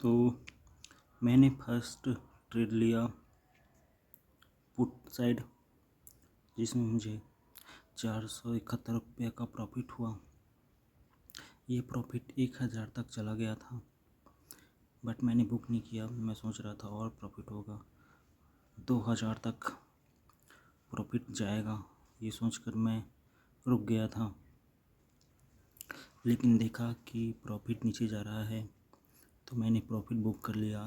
तो मैंने first trade लिया पुट साइड, जिसमें मुझे 471 रुपये का प्रॉफिट हुआ। ये प्रॉफिट 1000 तक चला गया था, बट मैंने बुक नहीं किया। मैं सोच रहा था और प्रॉफिट होगा, 2000 तक प्रॉफिट जाएगा, ये सोचकर मैं रुक गया था। लेकिन देखा कि प्रॉफिट नीचे जा रहा है, तो मैंने प्रॉफिट बुक कर लिया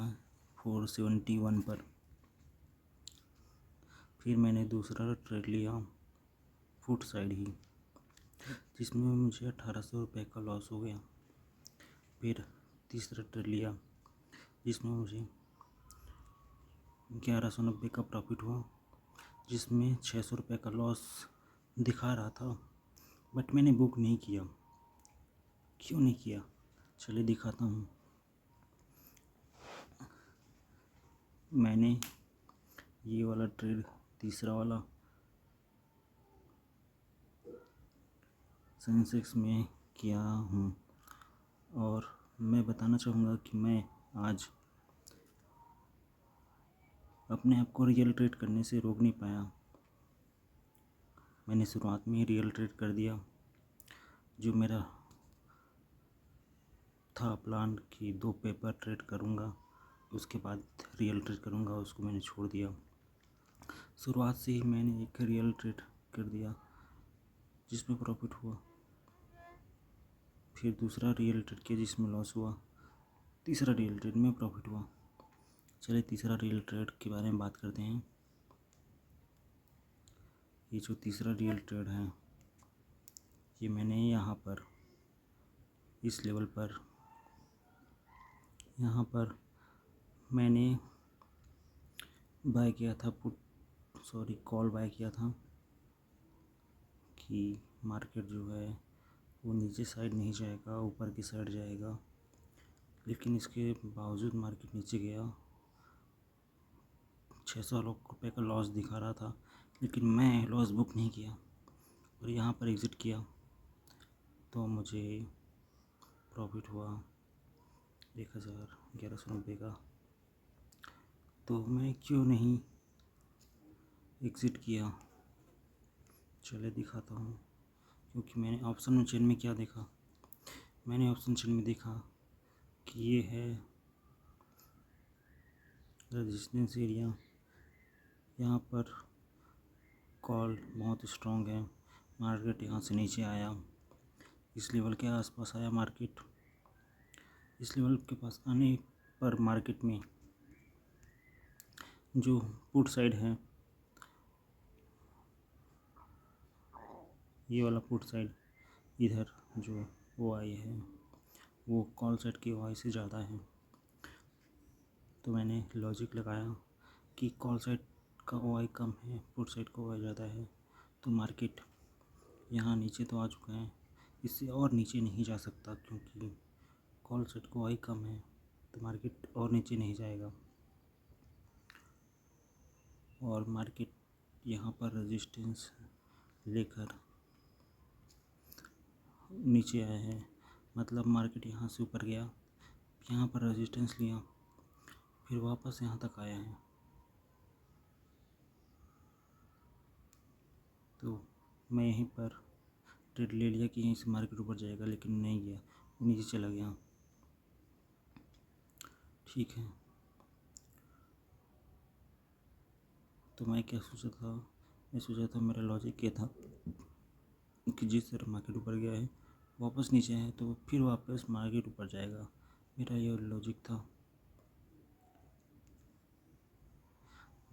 471 पर। फिर मैंने दूसरा ट्रेड लिया फुट साइड ही, जिसमें मुझे 1800 रुपये का लॉस हो गया। फिर तीसरा ट्रेड लिया, जिसमें मुझे 1190 का प्रॉफिट हुआ, जिसमें 600 रुपये का लॉस दिखा रहा था, बट मैंने बुक नहीं किया। क्यों नहीं किया, चलिए दिखाता हूँ। मैंने ये वाला ट्रेड, तीसरा वाला सेंसेक्स में किया हूँ, और मैं बताना चाहूँगा कि मैं आज अपने आप को रियल ट्रेड करने से रोक नहीं पाया। मैंने शुरुआत में ही रियल ट्रेड कर दिया। जो मेरा था प्लान कि 2 पेपर ट्रेड करूँगा, उसके बाद रियल ट्रेड करूँगा, उसको मैंने छोड़ दिया। शुरुआत से ही मैंने एक रियल ट्रेड कर दिया, जिसमें प्रॉफिट हुआ। फिर दूसरा रियल ट्रेड किया, जिसमें लॉस हुआ। तीसरा रियल ट्रेड में प्रॉफिट हुआ। चलिए तीसरा रियल ट्रेड के बारे में बात करते हैं। ये जो तीसरा रियल ट्रेड है, ये मैंने यहाँ पर इस लेवल पर, यहाँ पर मैंने बाय किया था कॉल बाय किया था कि मार्केट जो है वो नीचे साइड नहीं जाएगा, ऊपर की साइड जाएगा। लेकिन इसके बावजूद मार्केट नीचे गया। 600 रुपये का लॉस दिखा रहा था, लेकिन मैं लॉस बुक नहीं किया और यहाँ पर एग्ज़िट किया, तो मुझे प्रॉफिट हुआ 1190 का। तो मैं क्यों नहीं एग्ज़िट किया, चले दिखाता हूँ। क्योंकि मैंने ऑप्शन चेन में क्या देखा, मैंने ऑप्शन चेन में देखा कि ये है रेजिस्टेंस एरिया। यहाँ पर कॉल बहुत स्ट्रॉन्ग है, मार्केट यहाँ से नीचे आया, इस लेवल के आसपास आया मार्केट। इस लेवल के पास आने पर मार्केट में जो पुट साइड है, ये वाला पुट साइड, इधर जो ओ आई है वो कॉल साइड की ओ आई से ज़्यादा है। तो मैंने लॉजिक लगाया कि कॉल साइड का ओ आई कम है, पुट साइड का ओ आई ज़्यादा है, तो मार्केट यहाँ नीचे तो आ चुका है, इससे और नीचे नहीं जा सकता, क्योंकि कॉल साइड का ओ आई कम है, तो मार्केट और नीचे नहीं जाएगा। और मार्केट यहाँ पर रेजिस्टेंस लेकर नीचे आया है, मतलब मार्केट यहाँ से ऊपर गया, यहाँ पर रेजिस्टेंस लिया, फिर वापस यहाँ तक आया है। तो मैं यहीं पर ट्रेड ले लिया कि यहीं से मार्केट ऊपर जाएगा, लेकिन नहीं गया, वो नीचे चला गया। ठीक है, तो मैं क्या सोचा था, मैं सोचा था, मेरा लॉजिक ये था कि जिस तरह मार्केट ऊपर गया है, वापस नीचे है, तो फिर वापस मार्केट ऊपर जाएगा, मेरा ये लॉजिक था।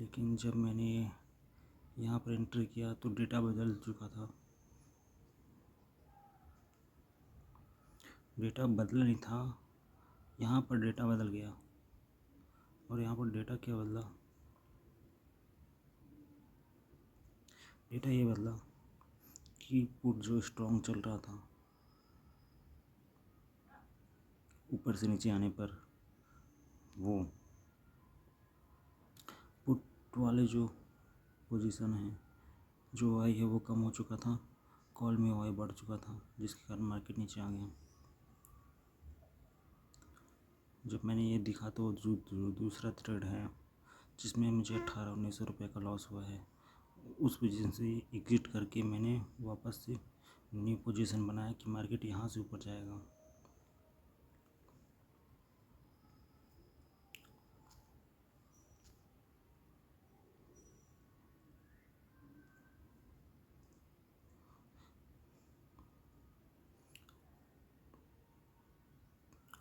लेकिन जब मैंने यहाँ पर एंट्री किया तो डेटा बदल चुका था। डेटा बदला नहीं था, यहाँ पर डेटा बदल गया। और यहाँ पर डेटा क्या बदला, डेटा ये बदला कि पुट जो स्ट्रॉन्ग चल रहा था, ऊपर से नीचे आने पर वो पुट वाले जो पोजीशन है, जो आई है वो कम हो चुका था, कॉल में आई बढ़ चुका था, जिसके कारण मार्केट नीचे आ गया। जब मैंने ये दिखा तो जो दूसरा ट्रेड है जिसमें मुझे 1800-1900 रुपये का लॉस हुआ है, उस पोजीशन से एग्जिट करके मैंने वापस से न्यू पोजीशन बनाया कि मार्केट यहाँ से ऊपर जाएगा।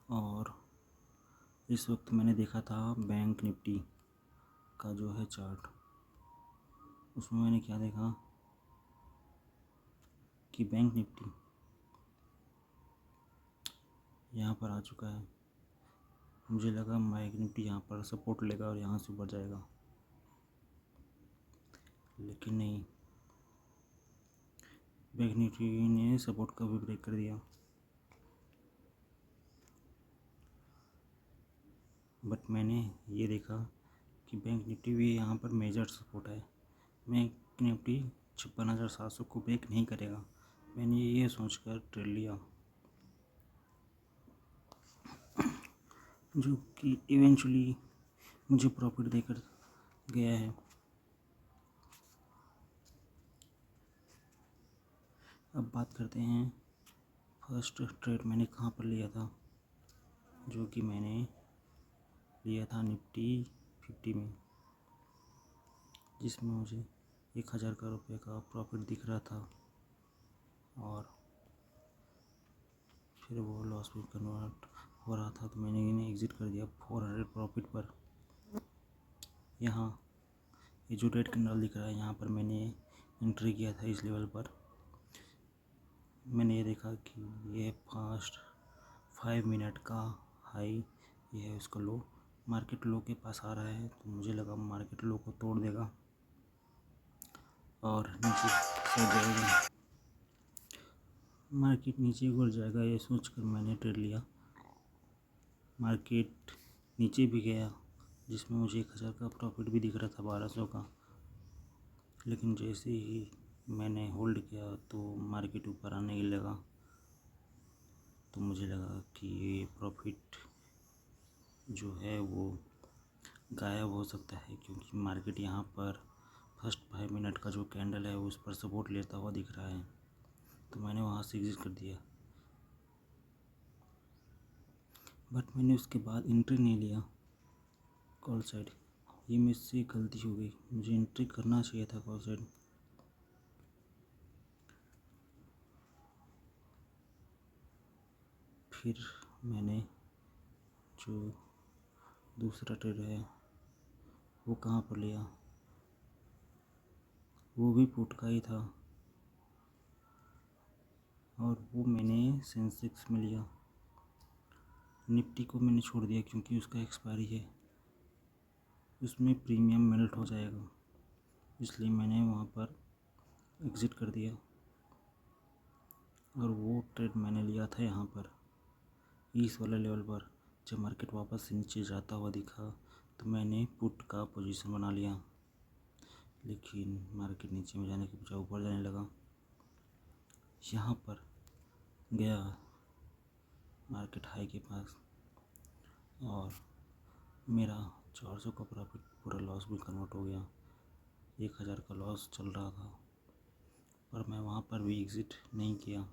और इस वक्त मैंने देखा था बैंक निफ्टी का जो है चार्ट, उसमें मैंने क्या देखा कि बैंक निफ्टी यहाँ पर आ चुका है। मुझे लगा बैंक निफ्टी यहाँ पर सपोर्ट लेगा और यहाँ से ऊपर जाएगा, लेकिन नहीं, बैंक निफ्टी ने सपोर्ट का भी ब्रेक कर दिया। बट मैंने ये देखा कि बैंक निफ्टी भी यहाँ पर मेजर सपोर्ट है। बैंक निफ्टी 56,700 को ब्रेक नहीं करेगा, मैंने ये सोचकर ट्रेड लिया, जो कि इवेंचुअली मुझे प्रॉफिट देकर गया है। अब बात करते हैं फर्स्ट ट्रेड मैंने कहाँ पर लिया था, जो कि मैंने लिया था निफ्टी 50 में, जिसमें मुझे 1,000 का रुपये का प्रॉफिट दिख रहा था और फिर वो लॉस में कन्वर्ट हो रहा था, तो मैंने इन्हें एग्ज़िट कर दिया 400 प्रॉफिट पर। यहाँ ये जो रेड कैंडल दिख रहा है, यहाँ पर मैंने एंट्री किया था इस लेवल पर। मैंने ये देखा कि ये फास्ट 5 मिनट का हाई, ये है उसका लो, मार्केट लो के पास आ रहा है, तो मुझे लगा मार्केट लो को तोड़ देगा और नीचे चल जाएगा, मार्केट नीचे गिर जाएगा, ये सोचकर मैंने ट्रेड लिया। मार्केट नीचे भी गया, जिसमें मुझे 1,000 का प्रॉफिट भी दिख रहा था 1200 का, लेकिन जैसे ही मैंने होल्ड किया तो मार्केट ऊपर आने ही लगा, तो मुझे लगा कि ये प्रॉफिट जो है वो गायब हो सकता है, क्योंकि मार्केट यहाँ पर फर्स्ट 5 मिनट का जो कैंडल है उस पर सपोर्ट लेता हुआ दिख रहा है, तो मैंने वहाँ से एग्जिट कर दिया। बट मैंने उसके बाद एंट्री नहीं लिया कॉल साइड, ये मुझसे गलती हो गई, मुझे एंट्री करना चाहिए था कॉल साइड। फिर मैंने जो दूसरा ट्रेड है वो कहाँ पर लिया, वो भी पुट का ही था और वो मैंने सेंसेक्स में लिया। निफ्टी को मैंने छोड़ दिया क्योंकि उसका एक्सपायरी है, उसमें प्रीमियम मेल्ट हो जाएगा, इसलिए मैंने वहाँ पर एग्ज़िट कर दिया। और वो ट्रेड मैंने लिया था यहाँ पर इस वाले लेवल पर, जब मार्केट वापस से नीचे जाता हुआ दिखा तो मैंने पुट का पोजीशन बना लिया, लेकिन मार्केट नीचे में जाने के बजाय ऊपर जाने लगा। यहाँ पर गया मार्केट हाई के पास और मेरा 400 का प्रॉफिट पूरा लॉस भी कन्वर्ट हो गया। 1,000 का लॉस चल रहा था, पर मैं वहाँ पर भी एग्ज़िट नहीं किया,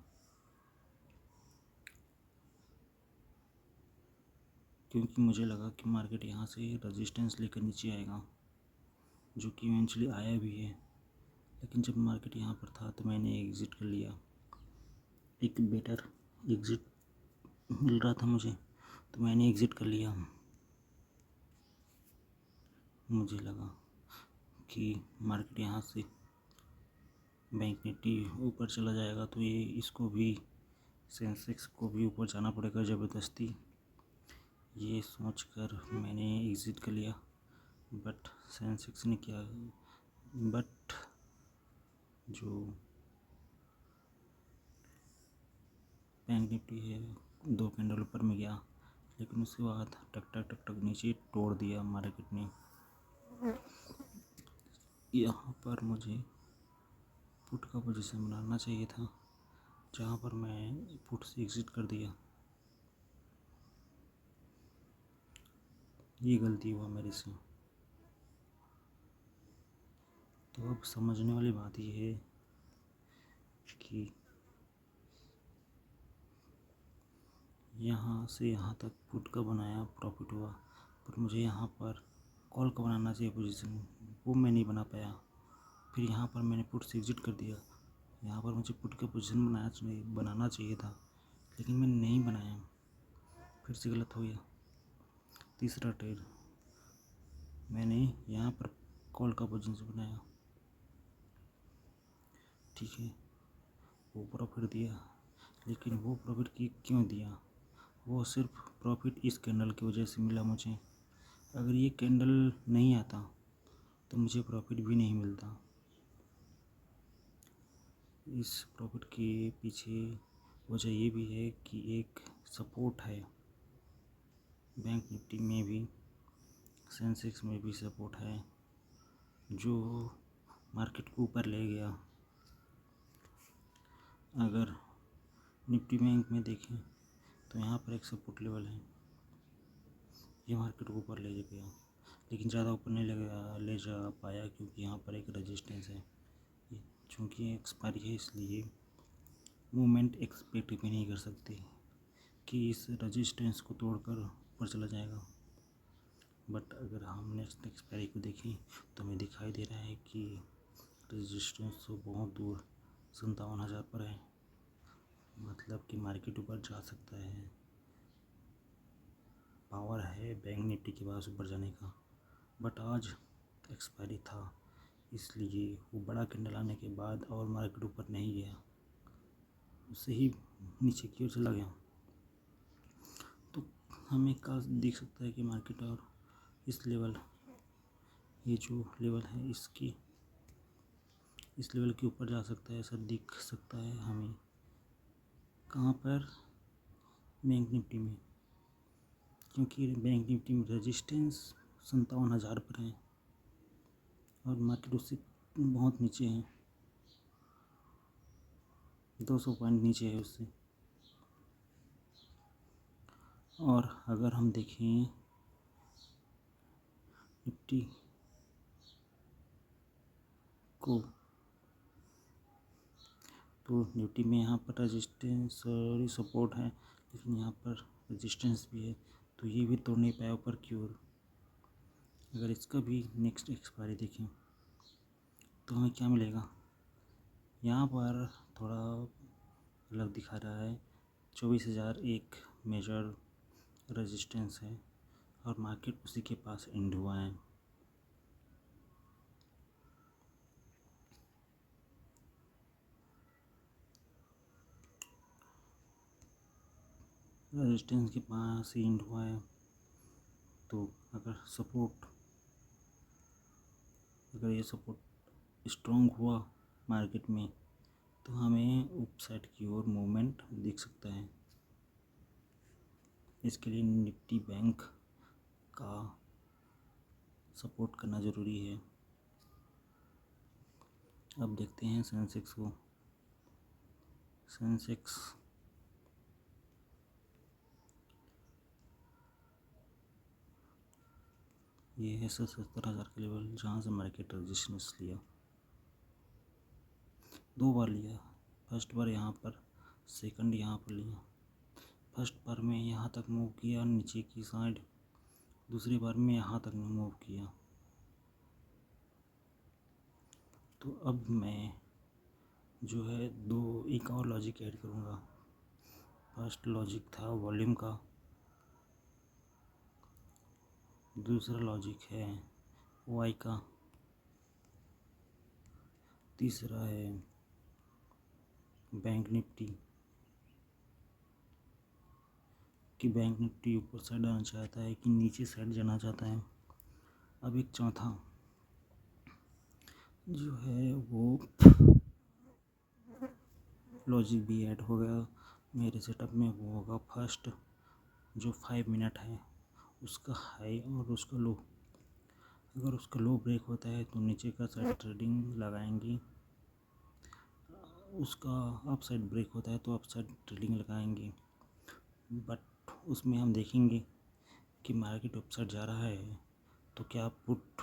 क्योंकि मुझे लगा कि मार्केट यहाँ से रेजिस्टेंस लेकर नीचे आएगा, जो कि इवेंचुअली आया भी है। लेकिन जब मार्केट यहाँ पर था तो मैंने एग्ज़िट कर लिया, एक बेटर एग्ज़िट मिल रहा था मुझे, तो मैंने एग्ज़िट कर लिया। मुझे लगा कि मार्केट यहाँ से बैंक निफ्टी ऊपर चला जाएगा, तो ये इसको भी सेंसेक्स को भी ऊपर जाना पड़ेगा ज़बरदस्ती, ये सोचकर मैंने एग्ज़िट कर लिया। बट सेंसेक्स ने क्या, बट जो बैंक निफ्टी है 2 कैंडल ऊपर में गया, लेकिन उसके बाद टक टक टक टक नीचे तोड़ दिया मार्केट ने। यहाँ पर मुझे पुट का पोजीशन बनाना चाहिए था, जहाँ पर मैं पुट से एग्ज़िट कर दिया। ये गलती हुआ मेरे से। तो अब समझने वाली बात ये है कि यहाँ से यहाँ तक पुट का बनाया, प्रॉफिट हुआ, पर मुझे यहाँ पर कॉल का बनाना चाहिए पोजीशन, वो मैं नहीं बना पाया। फिर यहाँ पर मैंने पुट से एग्जिट कर दिया। यहाँ पर मुझे पुट का पोजीशन बनाना चाहिए था, लेकिन मैंने नहीं बनाया, फिर से गलत हो गया। तीसरा ट्रेड मैंने यहाँ पर कॉल का पोजीशन बनाया, ठीक है, वो प्रॉफिट दिया, लेकिन वो प्रॉफिट क्यों दिया? वो सिर्फ प्रॉफिट इस कैंडल की वजह से मिला मुझे। अगर ये कैंडल नहीं आता तो मुझे प्रॉफिट भी नहीं मिलता। इस प्रॉफिट के पीछे वजह ये भी है कि एक सपोर्ट है, बैंक निफ्टी में भी, सेंसेक्स में भी सपोर्ट है, जो मार्केट को ऊपर ले गया। अगर निफ्टी बैंक में देखें तो यहाँ पर एक सपोर्ट लेवल है, ये मार्केट को ऊपर ले गया, लेकिन ज़्यादा ऊपर नहीं ले जा पाया, क्योंकि यहाँ पर एक रेजिस्टेंस है। चूँकि एक्सपायरी है, इसलिए मूवमेंट एक्सपेक्ट भी नहीं कर सकते कि इस रेजिस्टेंस को तोड़कर ऊपर चला जाएगा। बट अगर हम नेक्स्ट एक्सपायरी को देखें तो हमें दिखाई दे रहा है कि रेजिस्टेंस तो बहुत दूर 57,000 पर है, मतलब कि मार्केट ऊपर जा सकता है, पावर है बैंक निफ्टी के पास ऊपर जाने का। बट आज एक्सपायरी था, इसलिए वो बड़ा कैंडल आने के बाद और मार्केट ऊपर नहीं गया, उससे ही नीचे की ओर चला गया। तो हमें का दिख सकता है कि मार्केट और इस लेवल, ये जो लेवल है इस लेवल के ऊपर जा सकता है, ऐसा दिख सकता है हमें। कहाँ पर? बैंक निफ्टी में, क्योंकि बैंक निफ्टी में रेजिस्टेंस 57,000 पर है और मार्केट उससे बहुत नीचे है, 200 पॉइंट नीचे है उससे। और अगर हम देखें निफ्टी को, तो निफ्टी में यहाँ पर रेजिस्टेंस और सपोर्ट है, लेकिन यहाँ पर रेजिस्टेंस भी है, तो ये भी तोड़ नहीं पाया ऊपर की ओर। अगर इसका भी नेक्स्ट एक्सपायरी देखें तो हमें क्या मिलेगा? यहाँ पर थोड़ा अलग दिखा रहा है, 24,000 एक मेजर रेजिस्टेंस है और मार्केट उसी के पास एंड हुआ है। रेजिस्टेंस के पास ही एंड हुआ है, तो अगर ये सपोर्ट स्ट्रॉन्ग हुआ मार्केट में तो हमें अपसाइड की ओर मूवमेंट दिख सकता है। इसके लिए निफ्टी बैंक का सपोर्ट करना ज़रूरी है। अब देखते हैं सेंसेक्स को। सेंसेक्स ये है 77,000 का लेवल, जहाँ से मार्केट रेजिस्टेंस लिया, 2 बार लिया। फर्स्ट बार यहाँ पर, सेकंड यहाँ पर लिया। फर्स्ट बार में यहाँ तक मूव किया नीचे की साइड, दूसरी बार में यहाँ तक मूव किया। तो अब मैं जो है एक और लॉजिक ऐड करूँगा। फर्स्ट लॉजिक था वॉल्यूम का, दूसरा लॉजिक है वाई का, तीसरा है बैंक निफ्टी कि बैंक निफ्टी ऊपर साइड आना चाहता है कि नीचे साइड जाना चाहता है। अब एक चौथा जो है वो लॉजिक भी ऐड हो गया मेरे सेटअप में, वो होगा फर्स्ट जो 5 मिनट है उसका हाई और उसका लो। अगर उसका लो ब्रेक होता है तो नीचे का साइड ट्रेडिंग लगाएंगे, उसका अप साइड ब्रेक होता है तो अप साइड ट्रेडिंग लगाएंगे। बट उसमें हम देखेंगे कि मार्केट अपसाइड जा रहा है तो क्या पुट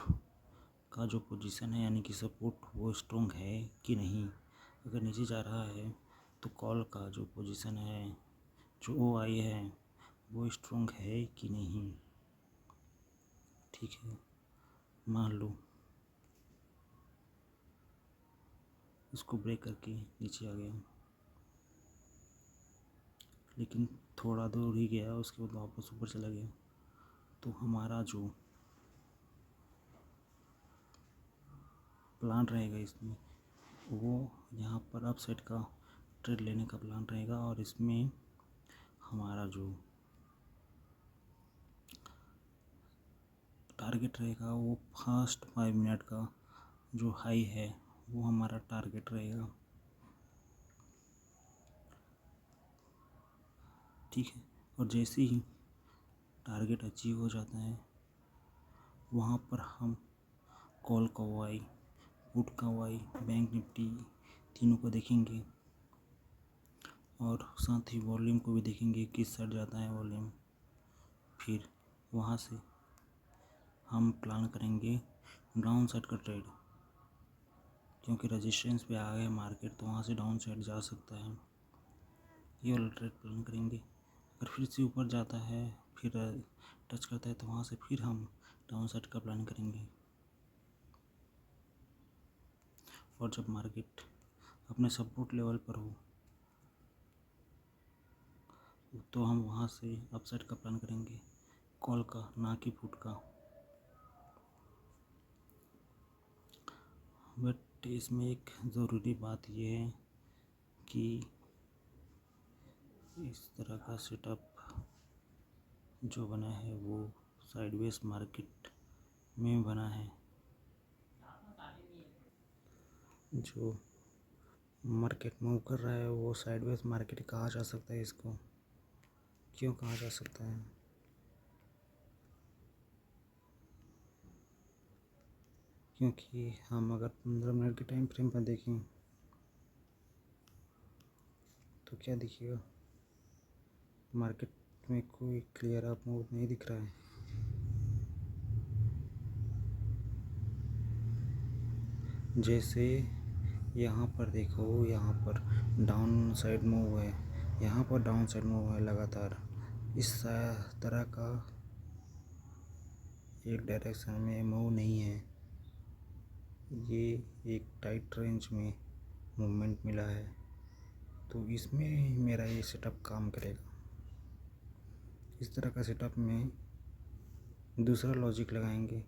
का जो पोजीशन है यानी कि सपोर्ट वो स्ट्रॉन्ग है कि नहीं। अगर नीचे जा रहा है तो कॉल का जो पोजीशन है जो ओ आई है वो स्ट्रॉन्ग है कि नहीं। ठीक है, मान लो इसको ब्रेक करके नीचे आ गया, लेकिन थोड़ा दूर ही गया, उसके बाद वापस ऊपर चला गया, तो हमारा जो प्लान रहेगा इसमें वो यहाँ पर अप साइड का ट्रेड लेने का प्लान रहेगा। और इसमें हमारा जो टारगेट रहेगा वो फर्स्ट 5 मिनट का जो हाई है वो हमारा टारगेट रहेगा। ठीक है, और जैसे ही टारगेट अचीव हो जाता है वहाँ पर हम कॉल का वाई, पुट का वाई, बैंक निफ्टी तीनों को देखेंगे और साथ ही वॉल्यूम को भी देखेंगे किस साइड जाता है वॉल्यूम। फिर वहाँ से हम प्लान करेंगे डाउन साइड का ट्रेड, क्योंकि रेजिस्टेंस पे आ गया मार्केट तो वहाँ से डाउन साइड जा सकता है। ये वाला ट्रेड प्लान करेंगे। अगर फिर से ऊपर जाता है फिर टच करता है तो वहाँ से फिर हम डाउन साइड का प्लान करेंगे। और जब मार्केट अपने सपोर्ट लेवल पर हो तो हम वहाँ से अपसाइड का प्लान करेंगे, कॉल का ना कि पुट का। बट इसमें एक ज़रूरी बात ये है कि इस तरह का सेटअप जो बना है वो साइडवेज मार्केट में बना है। जो मार्केट मूव कर रहा है वो साइडवेज मार्केट कहा जा सकता है। इसको क्यों कहा जा सकता है? क्योंकि हम अगर 15 मिनट के टाइम फ्रेम पर देखें तो क्या दिखेगा, मार्केट में कोई क्लियर अप मूव नहीं दिख रहा है। जैसे यहाँ पर देखो, यहाँ पर डाउन साइड मूव है, यहाँ पर डाउन साइड मूव है लगातार। इस तरह का एक डायरेक्शन में मूव नहीं है, ये एक टाइट रेंज में मूवमेंट मिला है, तो इसमें मेरा ये सेटअप काम करेगा। इस तरह का सेटअप में दूसरा लॉजिक लगाएंगे।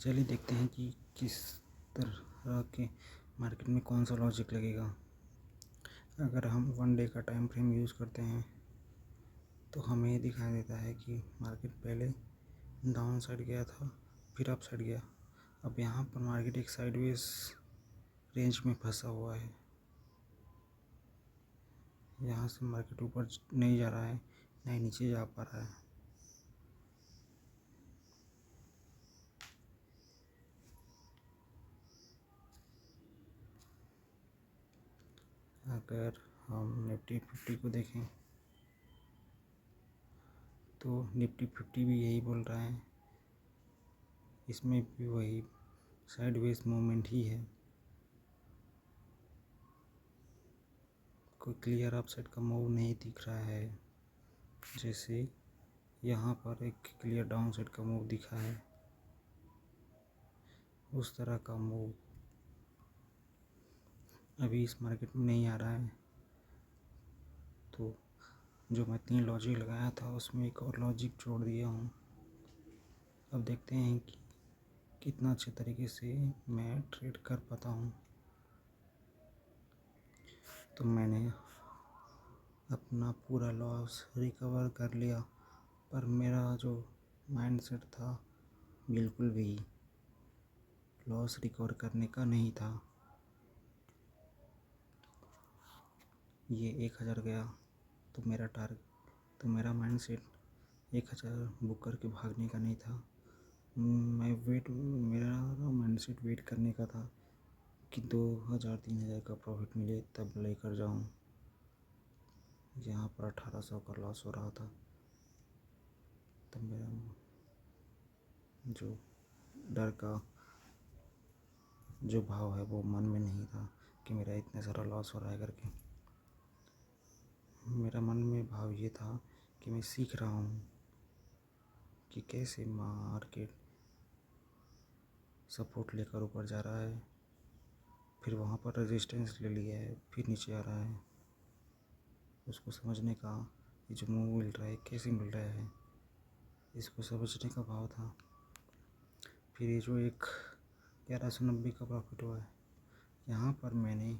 चलिए देखते हैं कि किस तरह के मार्केट में कौन सा लॉजिक लगेगा। अगर हम 1 डे का टाइम फ्रेम यूज़ करते हैं तो हमें ये दिखाई देता है कि मार्केट पहले डाउन साइड गया था फिर अप साइड गया। अब यहाँ पर मार्केट एक साइडवेज रेंज में फंसा हुआ है। यहाँ से मार्केट ऊपर नहीं जा रहा है, नहीं नीचे जा पा रहा है। अगर हम निफ्टी 50 को देखें तो निफ्टी 50 भी यही बोल रहा है, इसमें भी वही साइडवेज मूवमेंट ही है, कोई क्लियर अपसाइड का मूव नहीं दिख रहा है। जैसे यहाँ पर एक क्लियर डाउन साइड का मूव दिखा है, उस तरह का मूव अभी इस मार्केट में नहीं आ रहा है। तो जो मैं 3 लॉजिक लगाया था उसमें एक और लॉजिक जोड़ दिया हूँ। अब देखते हैं कि कितना अच्छे तरीके से मैं ट्रेड कर पाता हूँ। तो मैंने अपना पूरा लॉस रिकवर कर लिया, पर मेरा जो माइंडसेट था बिल्कुल भी लॉस रिकवर करने का नहीं था। ये 1000 गया तो मेरा माइंडसेट 1000 बुक करके भागने का नहीं था। मेरा माइंडसेट वेट करने का था कि 2000-3000 का प्रॉफिट मिले तब लेकर जाऊं। यहाँ पर 1800 का लॉस हो रहा था, तब मेरा जो डर का जो भाव है वो मन में नहीं था कि मेरा इतना सारा लॉस हो रहा है करके। मेरा मन में भाव ये था कि मैं सीख रहा हूँ कि कैसे मार्केट सपोर्ट लेकर ऊपर जा रहा है, फिर वहाँ पर रेजिस्टेंस ले लिया है, फिर नीचे आ रहा है। उसको समझने का ये जो मूव मिल रहा है कैसे मिल रहा है, इसको समझने का भाव था। फिर ये जो एक 1190 का प्रॉफिट हुआ है, यहाँ पर मैंने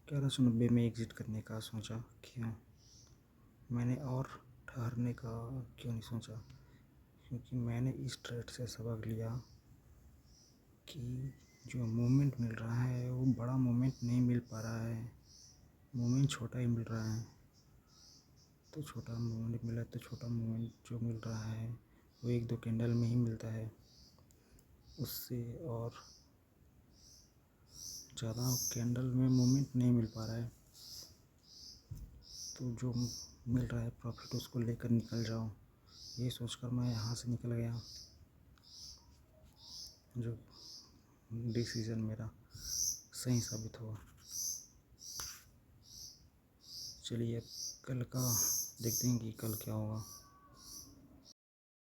1190 में एग्ज़िट करने का सोचा। क्यों मैंने और ठहरने का क्यों नहीं सोचा? क्योंकि मैंने इस ट्रेड से सबक लिया कि जो मूवमेंट मिल रहा है वो बड़ा मूवमेंट नहीं मिल पा रहा है, मूवमेंट छोटा ही मिल रहा है। तो छोटा मूवमेंट मिला तो छोटा मूवमेंट जो मिल रहा है वो 1-2 कैंडल में ही मिलता है, उससे और ज़्यादा कैंडल में मूवमेंट नहीं मिल पा रहा है। तो जो मिल रहा है प्रॉफिट उसको लेकर निकल जाओ, ये सोचकर मैं यहाँ से निकल गया। जो डिसीज़न मेरा सही साबित हुआ। चलिए कल का देखते हैं कि कल क्या होगा।